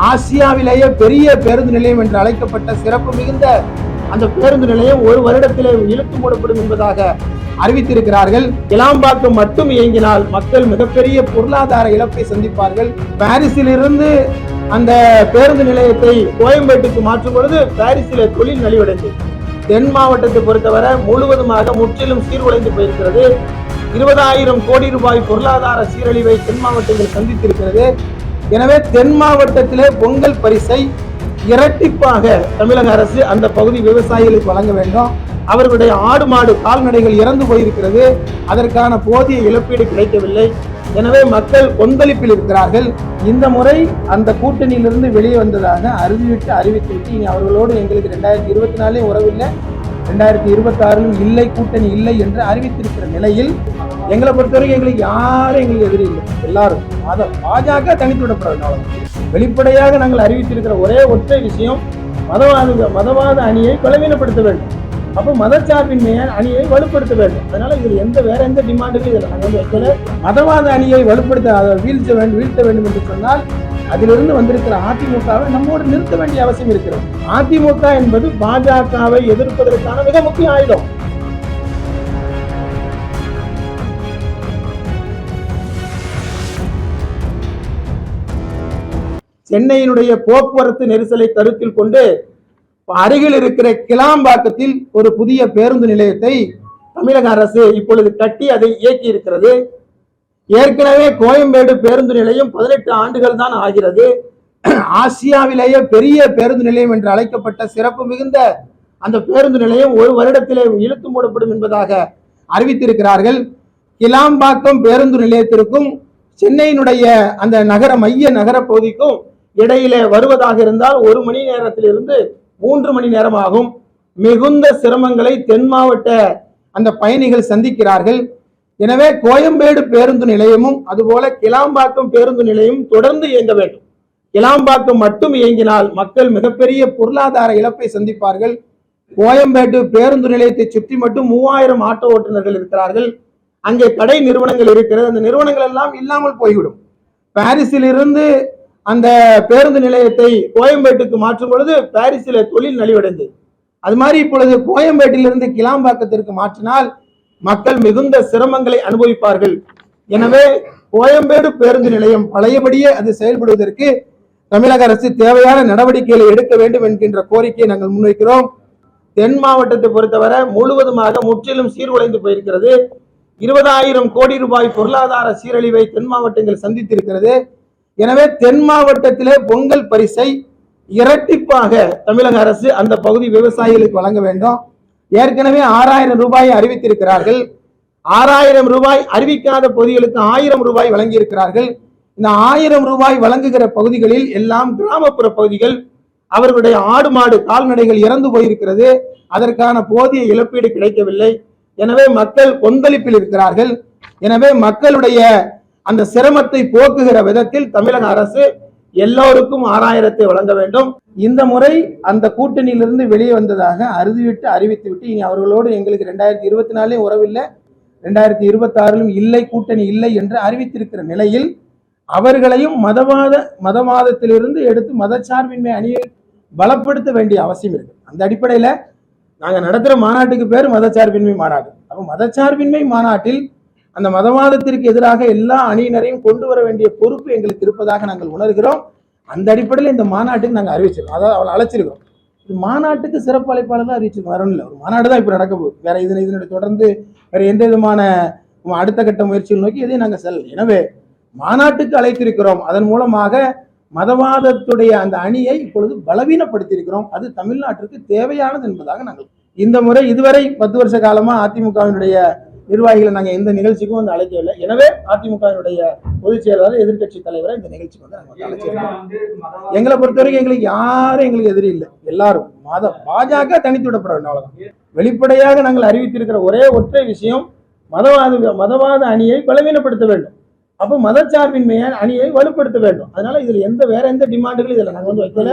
ஆசியாவிலேயே பெரிய பேருந்து நிலையம் என்று அழைக்கப்பட்ட சிறப்பு மிகுந்த அந்த பேருந்து நிலையம் ஒரு வருடத்திலே இழுத்து மூடப்படும் என்பதாக அறிவித்திருக்கிறார்கள். கிளாம்பாக்கம் மட்டும் இயங்கினால் மக்கள் மிகப்பெரிய பொருளாதார இழப்பை சந்திப்பார்கள். பாரிஸில் இருந்து அந்த பேருந்து நிலையத்தை கோயம்பேட்டுக்கு மாற்றும் பொழுது பாரிஸிலே தொழில் நலிவடைந்தது. தென் மாவட்டத்தை பொறுத்தவரை முழுவதுமாக முற்றிலும் சீர்குலைந்து போயிருக்கிறது. 20,000 கோடி ரூபாய் பொருளாதார சீரழிவை தென் மாவட்டங்கள் சந்தித்திருக்கிறது. எனவே தென் மாவட்டத்திலே பொங்கல் பரிசை இரட்டிப்பாக தமிழக அரசு அந்த பகுதி விவசாயிகளுக்கு வழங்க வேண்டும். அவர்களுடைய ஆடு மாடு கால்நடைகள் இறந்து போயிருக்கிறது. அதற்கான போதிய இழப்பீடு கிடைக்கவில்லை. எனவே மக்கள் கொந்தளிப்பில் இருக்கிறார்கள். இந்த முறை அந்த கூட்டணியிலிருந்து வெளியே வந்ததாக அறிவித்துவிட்டு இனி அவர்களோடு எங்களுக்கு 2024 உறவில்லை, 2026 இல்லை, கூட்டணி இல்லை என்று அறிவித்திருக்கிற நிலையில் எங்களை பொறுத்தவரைக்கும் எங்களுக்கு யாரும் எங்களுக்கு எதிரி இல்லை. எல்லாரும் பாஜக தனித்து விடப்படாது. வெளிப்படையாக நாங்கள் அறிவித்திருக்கிற ஒரே ஒற்றை விஷயம், மதவாத அணியை பலவீனப்படுத்த வேண்டும். அப்போ மதச்சார்பின்மைய அணியை வலுப்படுத்த வேண்டும். அதனால இதுல வேற எந்த டிமாண்டுமே இதில் நாங்கள் வைக்கல. மதவாத அணியை வலுப்படுத்த அதை வீழ்த்த வேண்டும் என்று சொன்னால் அதிலிருந்து வந்திருக்கிற அதிமுகவை நம்மோடு நிறுத்த வேண்டிய அவசியம் இருக்கிறது. அதிமுக என்பது பாஜகவை எதிர்ப்பதற்கான மிக முக்கிய ஆயுதம். சென்னையினுடைய போக்குவரத்து நெரிசலை கருத்தில் கொண்டு அருகில் இருக்கிற கிளாம்பாக்கத்தில் ஒரு புதிய பேருந்து நிலையத்தை தமிழக அரசு இப்பொழுது கட்டி அதை இயக்கி இருக்கிறது. ஏற்கனவே கோயம்பேடு பேருந்து நிலையம் 18 ஆண்டுகள் தான் ஆகிறது. ஆசியாவிலேயே பெரிய பேருந்து நிலையம் என்று அழைக்கப்பட்ட சிறப்பு மிகுந்த அந்த பேருந்து நிலையம் ஒரு வருடத்திலே இழுத்து மூடப்படும் என்பதாக அறிவித்திருக்கிறார்கள். கிளாம்பாக்கம் பேருந்து நிலையத்திற்கும் சென்னையினுடைய அந்த மைய நகர பகுதிக்கும் இடையிலே வருவதாக இருந்தால் 1 மணி நேரத்திலிருந்து 3 மணி நேரம் ஆகும். மிகுந்த சிரமங்களை தென் மாவட்ட அந்த பயணிகள் சந்திக்கிறார்கள். எனவே கோயம்பேடு பேருந்து நிலையமும் அதுபோல கிளாம்பாக்கம் பேருந்து நிலையமும் தொடர்ந்து இயங்க வேண்டும். கிளாம்பாக்கம் மட்டும் இயங்கினால் மக்கள் மிகப்பெரிய பொருளாதார இழப்பை சந்திப்பார்கள். கோயம்பேடு பேருந்து நிலையத்தை சுற்றி மட்டும் 3000 ஆட்டோ ஓட்டுநர்கள் இருக்கிறார்கள். அங்கே கடை நிறுவனங்கள் இருக்கிறது. அந்த நிறுவனங்கள் எல்லாம் இல்லாமல் போய்விடும். பாரிஸில் இருந்து அந்த பேருந்து நிலையத்தை கோயம்பேட்டுக்கு மாற்றும் பொழுது பாரிஸில் தொழில் நலிவடைந்தது. அது மாதிரி இப்பொழுது கோயம்பேட்டிலிருந்து கிளாம்பாக்கத்திற்கு மாற்றினால் மக்கள் மிகுந்த சிரமங்களை அனுபவிப்பார்கள். எனவே கோயம்பேடு பேருந்து நிலையம் பழையபடியே அது செயல்படுவதற்கு தமிழக அரசு தேவையான நடவடிக்கைகளை எடுக்க வேண்டும் என்கின்ற கோரிக்கையை நாங்கள் முன்வைக்கிறோம். தென் மாவட்டத்தை பொறுத்தவரை முழுவதுமாக முற்றிலும் சீர்குலைந்து போயிருக்கிறது. 20,000 கோடி ரூபாய் பொருளாதார சீரழிவை தென் மாவட்டங்கள் சந்தித்திருக்கிறது. எனவே தென் மாவட்டத்திலே பொங்கல் பரிசை இரட்டிப்பாக தமிழக அரசு அந்த பகுதி விவசாயிகளுக்கு வழங்க வேண்டும். ஏற்கனவே 6,000 ரூபாயை அறிவித்திருக்கிறார்கள். 6,000 ரூபாய் அறிவிக்காத பகுதிகளுக்கு 1,000 ரூபாய் வழங்கி இருக்கிறார்கள். இந்த 1,000 ரூபாய் வழங்குகிற பகுதிகளில் எல்லாம் கிராமப்புற பகுதிகள். அவர்களுடைய ஆடு மாடு கால்நடைகள் இறந்து போயிருக்கிறது. அதற்கான போதிய இழப்பீடு கிடைக்கவில்லை. எனவே மக்கள் கொந்தளிப்பில் இருக்கிறார்கள். எனவே மக்களுடைய அந்த சிரமத்தை போக்குகிற விதத்தில் தமிழக அரசு எல்லோருக்கும் 6,000 வழங்க வேண்டும். இந்த முறை அந்த கூட்டணியிலிருந்து வெளியே வந்ததாக அறிவித்துவிட்டு இனி அவர்களோடு எங்களுக்கு 2024 உறவில்லை, 2026 இல்லை, கூட்டணி இல்லை என்று அறிவித்திருக்கிற நிலையில் அவர்களையும் மதவாதத்திலிருந்து எடுத்து மதச்சார்பின்மை அணியை பலப்படுத்த வேண்டிய அவசியம் இருக்கு. அந்த அடிப்படையில நாங்க நடத்துற மாநாட்டுக்கு பேர் மதச்சார்பின்மை மாநாடு. அப்போ மதச்சார்பின்மை மாநாட்டில் அந்த மதவாதத்திற்கு எதிராக எல்லா அணியினரையும் கொண்டு வர வேண்டிய பொறுப்பு எங்களுக்கு இருப்பதாக நாங்கள் உணர்கிறோம். அந்த அடிப்படையில் இந்த மாநாட்டுக்கு நாங்கள் அறிவிச்சிருக்கோம், அதாவது அவளை அழைச்சிருக்கோம். இது மாநாட்டுக்கு சிறப்பு அழைப்பாளர் தான் அறிவிச்சிருக்கோம், வேற ஒன்றும் இல்லை. ஒரு மாநாடு தான் இப்போ நடக்க போகுது. வேற இதனுடைய தொடர்ந்து வேற எந்த விதமான அடுத்த கட்ட முயற்சிகள் நோக்கி எதையும் நாங்கள் செல்ல. எனவே மாநாட்டுக்கு அழைத்திருக்கிறோம். அதன் மூலமாக மதவாதத்துடைய அந்த அணியை இப்பொழுது பலவீனப்படுத்தியிருக்கிறோம். அது தமிழ்நாட்டிற்கு தேவையானது என்பதாக நாங்கள் இந்த முறை இதுவரை 10 வருஷ காலமா அதிமுகவினுடைய நிர்வாகிகளை நாங்கள் எந்த நிகழ்ச்சிக்கும் வந்து அழைக்கவில்லை. எனவே அதிமுகவினுடைய பொதுச் செயலாளர் எதிர்கட்சி தலைவரை இந்த நிகழ்ச்சிக்கு வந்து நாங்கள் அழைச்சிருக்கோம். எங்களை பொறுத்தவரைக்கும் எங்களுக்கு யாரும் எங்களுக்கு எதிரி இல்லை. எல்லாரும் பாஜக தனித்து விடப்பட வேண்டும். அவ்வளவுதான். வெளிப்படையாக நாங்கள் அறிவித்திருக்கிற ஒரே ஒற்றை விஷயம், மதவாத அணியை பலவீனப்படுத்த வேண்டும். அப்போ மதச்சார்பின்மைய அணியை வலுப்படுத்த வேண்டும். அதனால இதுல வேற எந்த டிமாண்டுகளும் இதில் நாங்கள் வந்து வைக்கல.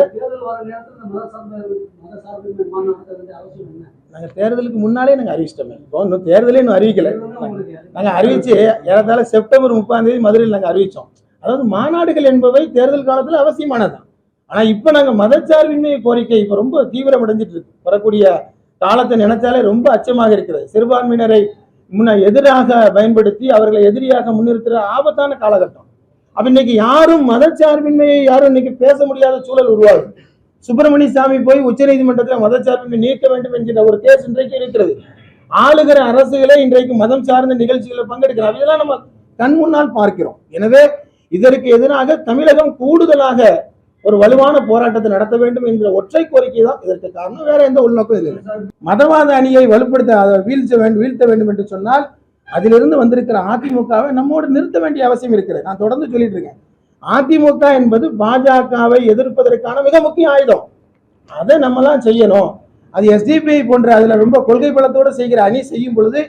நாங்கள் தேர்தலுக்கு முன்னாலே நாங்கள் அறிவிச்சிட்டோமே. இப்போ இன்னும் தேர்தலே இன்னும் அறிவிக்கல. நாங்கள் அறிவிச்சு ஏறத்தாழ செப்டம்பர் 30 மதுரையில் நாங்கள் அறிவிச்சோம். அதாவது மாநாடுகள் என்பவை தேர்தல் காலத்தில் அவசியமானதுதான். ஆனா இப்ப நாங்க மதச்சார்பின்மை கோரிக்கை இப்ப ரொம்ப தீவிரம் அடைஞ்சிட்டு இருக்கு. வரக்கூடிய காலத்தை நினைச்சாலே ரொம்ப அச்சமாக இருக்கிறது. சிறுபான்மையினரை எதிராக பயன்படுத்தி அவர்களை எதிரியாக முன்னிறுத்துற ஆபத்தான காலகட்டம். அப்ப இன்னைக்கு யாரும் மதச்சார்பின்மையை யாரும் இன்னைக்கு பேச முடியாத சூழல் உருவாகும். சுப்பிரமணிய சாமி போய் உச்ச நீதிமன்றத்தில் மதச்சார்பின்மை நீக்க வேண்டும் என்கிற ஒரு கேஸ் இன்றைக்கு இருக்கிறது. ஆளுகிற அரசுகளே இன்றைக்கு மதம் சார்ந்த நிகழ்ச்சிகளில் பங்கெடுக்கிறார். இதெல்லாம் நம்ம கண் முன்னால் பார்க்கிறோம். எனவே இதற்கு எதிராக தமிழகம் கூடுதலாக ஒரு வலுவான போராட்டத்தை நடத்த வேண்டும் என்ற ஒற்றை கோரிக்கை தான் இதற்கு காரணம். வேற எந்த உள்நோக்கம் இல்லை. மதவாத அணியை வலுப்படுத்த வீழ்த்த வேண்டும் என்று சொன்னால் அதிலிருந்து வந்திருக்கிற அதிமுகவை நம்மோடு நிறுத்த வேண்டிய அவசியம் இருக்கிறது. நான் தொடர்ந்து சொல்லிட்டு இருக்கேன். அதிமுக என்பது பாஜகவை எதிர்ப்பதற்கான மிக முக்கிய ஆயுதம். அதை நம்மலாம் செய்யணும். அது எஸ்டிபிஐ போன்ற அதுல ரொம்ப கொள்கை பலத்தோடு செய்கிற அணி செய்யும் பொழுது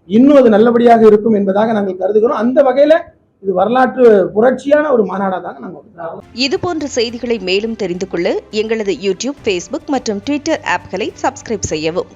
இன்னும் அது நல்லபடியாக இருக்கும் என்பதாக நாங்கள் கருதுகிறோம். அந்த வகையில இது வரலாற்று புரட்சியான ஒரு மாநாடாக நாங்கள். இது போன்ற செய்திகளை மேலும் தெரிந்து கொள்ள எங்களது யூடியூப், ஃபேஸ்புக் மற்றும் ட்விட்டர் ஆப்களை சப்ஸ்கிரைப் செய்யவும்.